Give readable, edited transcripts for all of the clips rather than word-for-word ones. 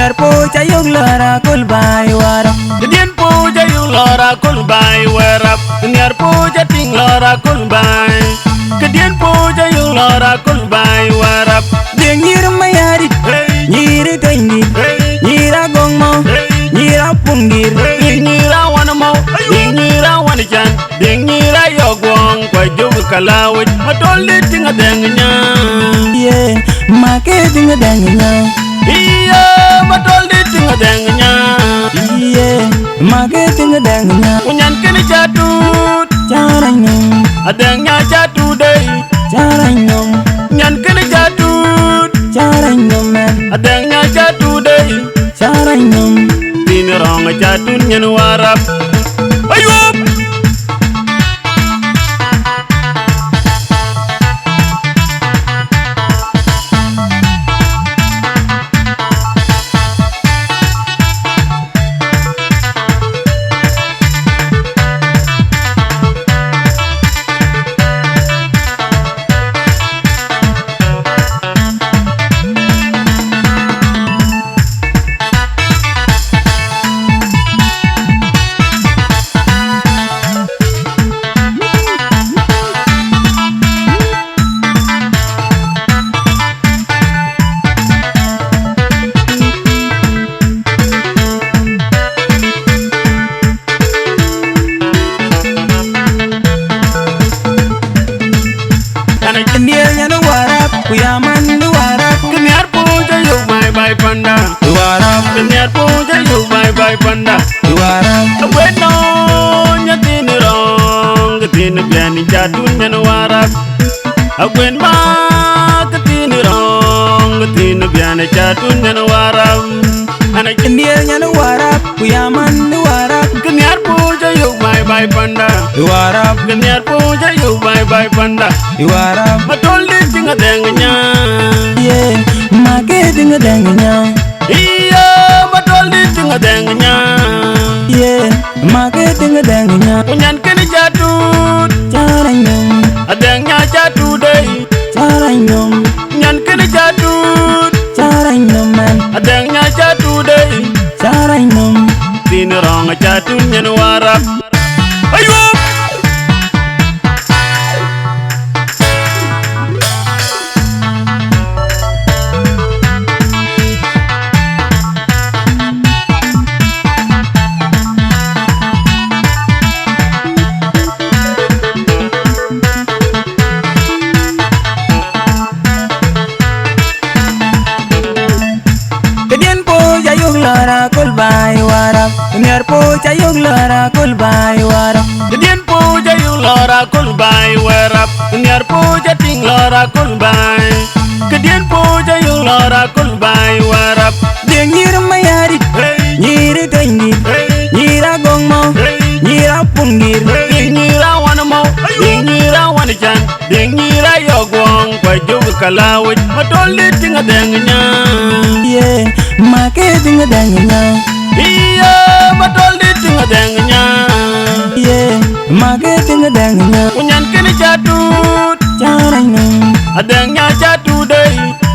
Kunyar po chayog lara kul bai warap. Kedien po jayung lora kul bai werap. Kunyar po jating lora kul bai. Kedien po jayung lora kul bai werap. Deng nyir mayari, nyir kaindi, nyira gongmo, nyira punggir, Nyira wanamo, nyira wanichan, nyira yogwong kwa jugu kalawit. Matoli tinga dengnya. yeah, make dinga dengnya, Iya matoli tinga dengnya. yeah, make dinga dengnya. Unyan kini jatut, Caranyum, adengnya jatuh deh. caranyum, Unyan kini jatut, caranyum man, adengnya jatuh deh. caranyum. Tini rong jatuh nyen warap. Ayup. Ndiel nyano warap, kuyaman du warap, Kenyar puja yuk bye bye panda. du warap, Kenyar puja yuk bye bye panda. du warap, Bueno nyatini rong ketini biani jatuh nyen warap. Agwen ma ketini rong ketini biani jatuh nyen warap. Anak ndiel nyano warap, kuyaman du warap, kenyar puja yuk bye bye panda. du warap, Kenyar puja yuk bye bye panda. du warap, Matoli tinga dengnya. yeah, make dinga dengnya, Iya matoli tinga dengnya. yeah, make dinga dengnya. Unyan kini jatuh, Caranyum, adengnya jatuh deh. caranyum, Unyan kini jatuh, caranyum man, adengnya jatuh deh. caranyum. Tini rong jatuh nyen warap. Ayup. Kedien po jayog lara kul bai warap, kunyar po jayog lara kul bai warap. Kedien puja yuk lora kul bai werap. Kenyar puja ting lora kul bai. Kedien puja yuk lora kul bai werap. Deng nyir mayari, nyir kaindi, nyira gongmo, nyira punggir, Nyira wanamo, nyira wanichan, nyira yogwong kwa jugu kalawit. Matoli tinga dengnya. yeah, make dinga dengnya, Iya matoli tinga dengnya. yeah, make dinga dengnya. Unyan kini jatuh, Caranyum, adengnya jatuh deh.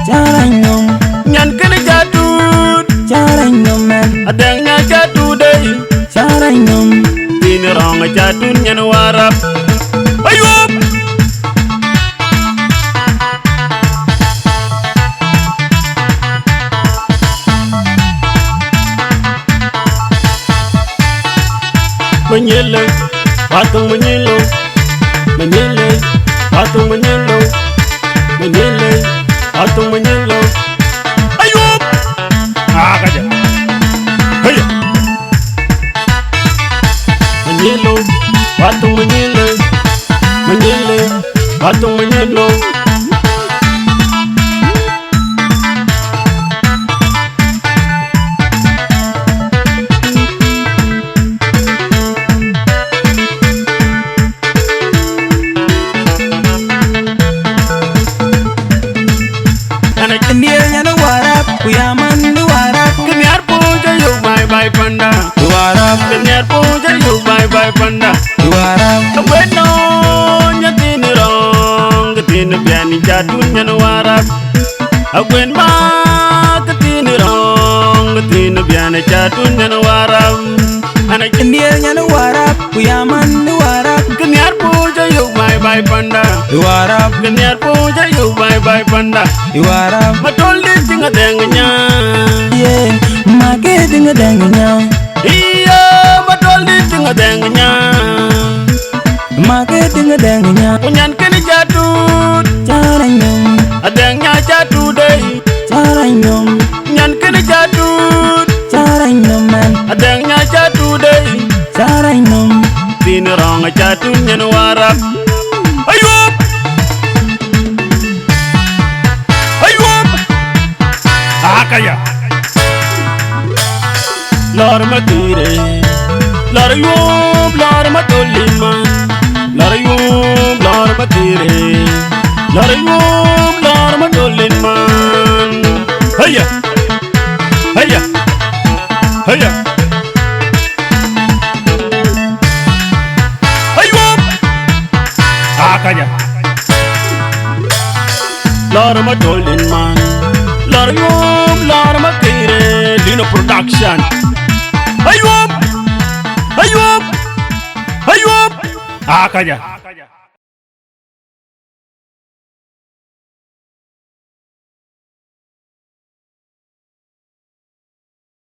caranyum, Unyan kini jatuh, caranyum man, adengnya jatuh deh. caranyum. Tini rong jatuh nyen warap. Ayup. Menyele, patung menyelo, menyele, patung menyelo, menyele, patung menyelo. Ayup. Kaja. Hei. Menyelo, patung menyelo, menyele, patung menyelo. Ndiel nyano warap, kuyaman du warap, Kenyar puja yuk bye bye panda. du warap, Kenyar puja yuk bye bye panda. du warap, Bueno nyatini rong ketini biani jatuh nyen warap. Agwen ma ketini rong Tin biana chatu nyan warap ana Ndiel nyan warap kuyaman warap kenyar puja yu bye bye panda warap kenyar puja yu bye bye panda warap matol di tinga dengnya ye make dinga dengnya iya matol di tinga dengnya make dinga dengnya kunyan keni jatut caranyum adengnya jatu dei caranyum nyan keni jatut caranyum man adengnya jatu dei caranyum tin rong jatu nyan warap ayup akaya lor matire lor yub lor matolima lor yub lor matire lor yub lor matolima haya haya haya ayup akaya lor matolima lor yub lor matire Lino Production ayup ayup ayup akaya